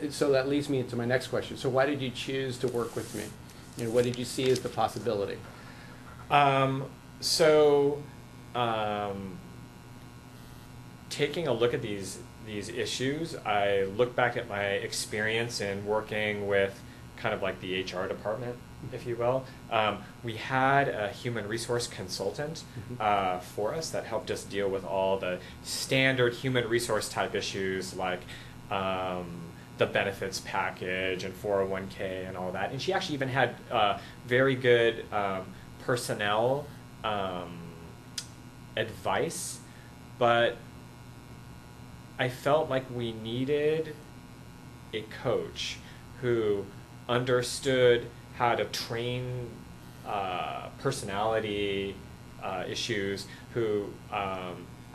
so that leads me into my next question. So why did you choose to work with me? What did you see as the possibility? So, taking a look at these issues, I look back at my experience in working with kind of like the HR department, if you will. We had a human resource consultant for us that helped us deal with all the standard human resource type issues like the benefits package and 401k and all that. And she actually even had very good personnel advice, but I felt like we needed a coach who understood how to train personality issues, who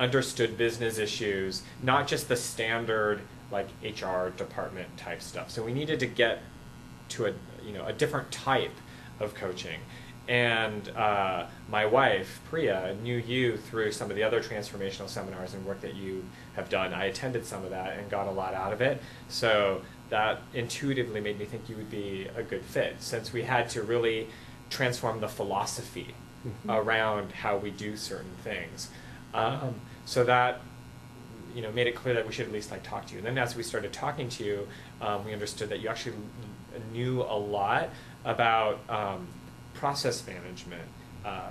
understood business issues, not just the standard like HR department type stuff. So we needed to get to a different type of coaching. And my wife, Priya, knew you through some of the other transformational seminars and work that you have done. I attended some of that and got a lot out of it. So that intuitively made me think you would be a good fit, since we had to really transform the philosophy around how we do certain things. So that made it clear that we should at least talk to you. And then as we started talking to you, we understood that you actually knew a lot about process management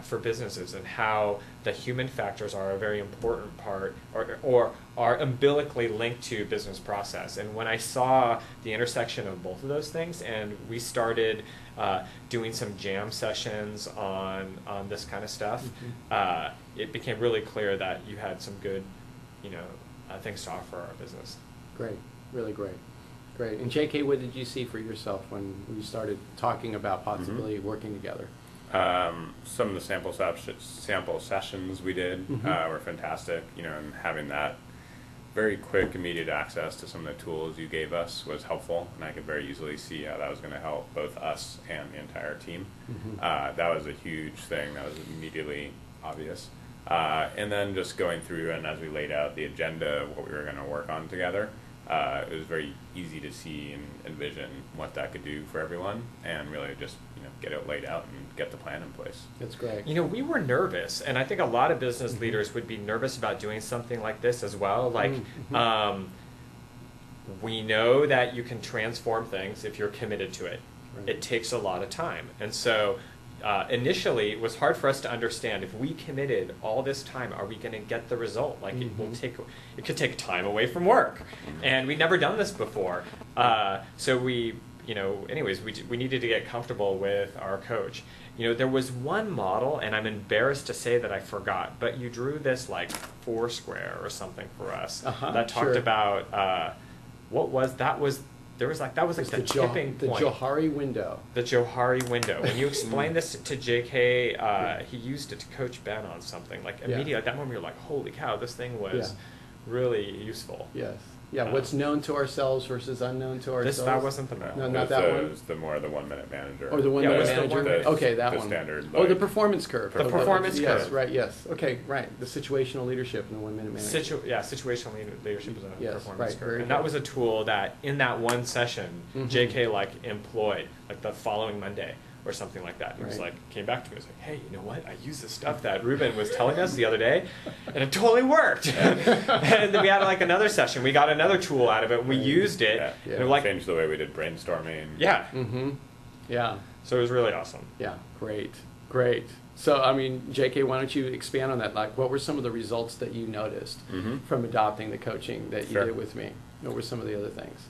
for businesses, and how the human factors are a very important part, or are umbilically linked to business process. And when I saw the intersection of both of those things, and we started doing some jam sessions on this kind of stuff, it became really clear that you had some good things to offer our business. Great, really great. Great. And JK, what did you see for yourself when we started talking about possibly working together? Some of the sample sessions we did were fantastic, and having that very quick, immediate access to some of the tools you gave us was helpful, and I could very easily see how that was going to help both us and the entire team. That was a huge thing. That was immediately obvious. And then just going through, and as we laid out the agenda of what we were going to work on together, it was very easy to see and envision what that could do for everyone, and really just get it laid out and get the plan in place. That's great. We were nervous, and I think a lot of business leaders would be nervous about doing something like this as well. We know that you can transform things if you're committed to it. Right. It takes a lot of time, and so initially it was hard for us to understand, if we committed all this time, are we going to get the result? It could take time away from work, and we'd never done this before. So we needed to get comfortable with our coach. There was one model, and I'm embarrassed to say that I forgot, but you drew this Foursquare or something for us that talked about that was the tipping point. The Johari window. The Johari window. When you explained this to JK, he used it to coach Ben on something. Immediately at that moment, you're like, holy cow, this thing was really useful. Yes. Yeah, what's known to ourselves versus unknown to ourselves. That wasn't the model. No, not that one? It was the 1 minute manager. Or the 1 minute manager? Okay, that one. Standard, the performance curve. The performance curve. Yes, right, yes. Okay, right. The situational leadership in the 1 minute manager. Situational leadership is a performance curve. Very and that was a tool that, in that one session, JK employed, the following Monday or something like that. He was came back to me and was like, hey, you know what? I used this stuff that Ruben was telling us the other day, and it totally worked. And then we had another session. We got another tool out of it. We used it. Yeah. And changed the way we did brainstorming. Yeah. Yeah. So it was really awesome. Yeah. Great. So, JK, why don't you expand on that? What were some of the results that you noticed from adopting the coaching that you did with me? What were some of the other things?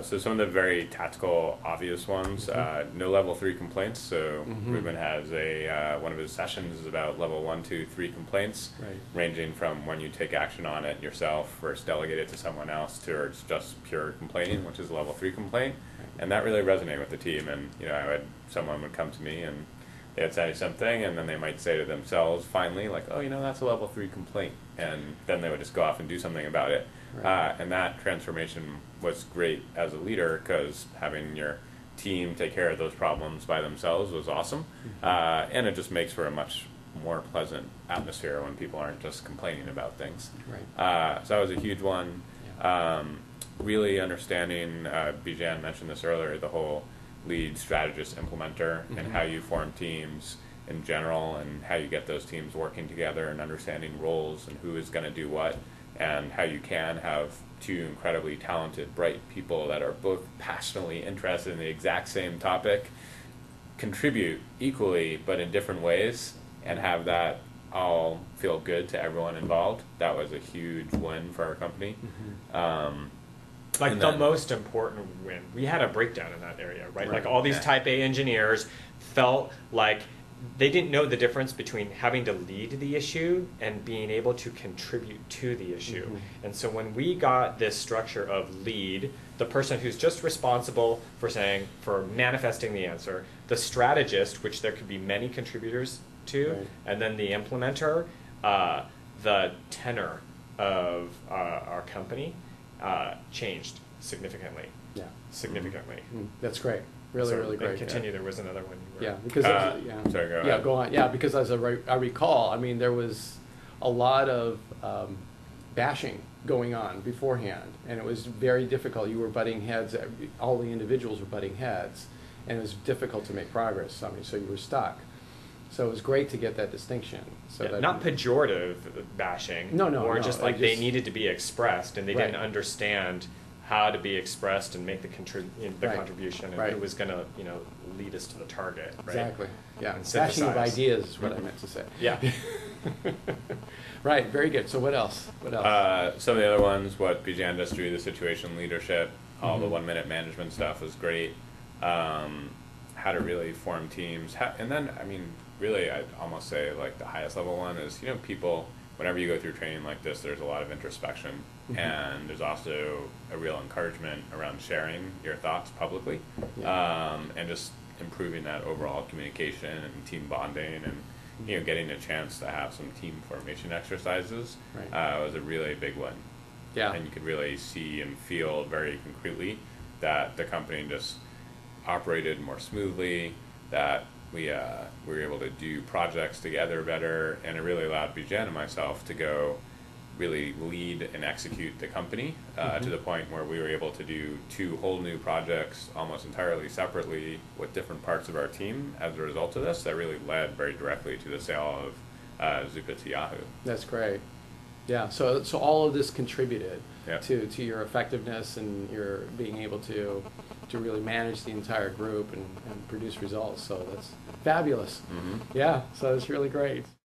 So some of the very tactical, obvious ones, no level 3 complaints. So Ruben has one of his sessions is about level 1, 2, 3 complaints, ranging from when you take action on it yourself versus delegate it to someone else, to just pure complaining, which is a level 3 complaint. And that really resonated with the team. And someone would come to me and they would say something, and then they might say to themselves, finally, that's a level 3 complaint. And then they would just go off and do something about it. And that transformation was great as a leader, because having your team take care of those problems by themselves was awesome. And it just makes for a much more pleasant atmosphere when people aren't just complaining about things. So that was a huge one. really understanding, Bijan mentioned this earlier, the whole lead strategist implementer and how you form teams in general and how you get those teams working together and understanding roles and who is going to do what, and how you can have two incredibly talented, bright people that are both passionately interested in the exact same topic contribute equally but in different ways and have that all feel good to everyone involved. That was a huge win for our company. Like the most important win, we had a breakdown in that area, right? Like all these type A engineers felt like they didn't know the difference between having to lead the issue and being able to contribute to the issue. And so when we got this structure of lead, the person who's just responsible for manifesting the answer, the strategist, which there could be many contributors to, and then the implementer, the tenor of our company changed significantly. Significantly. That's great. Really great. Continue. There was another one. Because sorry, go ahead. go on. Yeah, because as I recall, I mean, there was a lot of bashing going on beforehand, and it was very difficult. You were butting heads. All the individuals were butting heads, and it was difficult to make progress. I mean, so you were stuck. So it was great to get that distinction. So that not pejorative bashing. No. Just like they needed to be expressed, and they didn't understand how to be expressed and make the contribution, and who was going to lead us to the target. Right? Exactly. Yeah. And bashing of ideas is what I meant to say. Yeah. Right. Very good. So what else? Some of the other ones, what Bijan does through the situation leadership, all the 1 minute management stuff was great. How to really form teams, and then I mean, really, I'd almost say like the highest level one is people. Whenever you go through training like this, there's a lot of introspection, and there's also a real encouragement around sharing your thoughts publicly, and just improving that overall communication and team bonding, and getting a chance to have some team formation exercises was a really big one. Yeah, and you could really see and feel very concretely that the company just operated more smoothly, that we were able to do projects together better, and it really allowed Bijan and myself to go really lead and execute the company to the point where we were able to do 2 whole new projects almost entirely separately with different parts of our team as a result of this. That really led very directly to the sale of Xoopit to Yahoo. That's great. Yeah, so all of this contributed to your effectiveness and your being able to really manage the entire group and produce results. So that's fabulous. Yeah, so it's really great.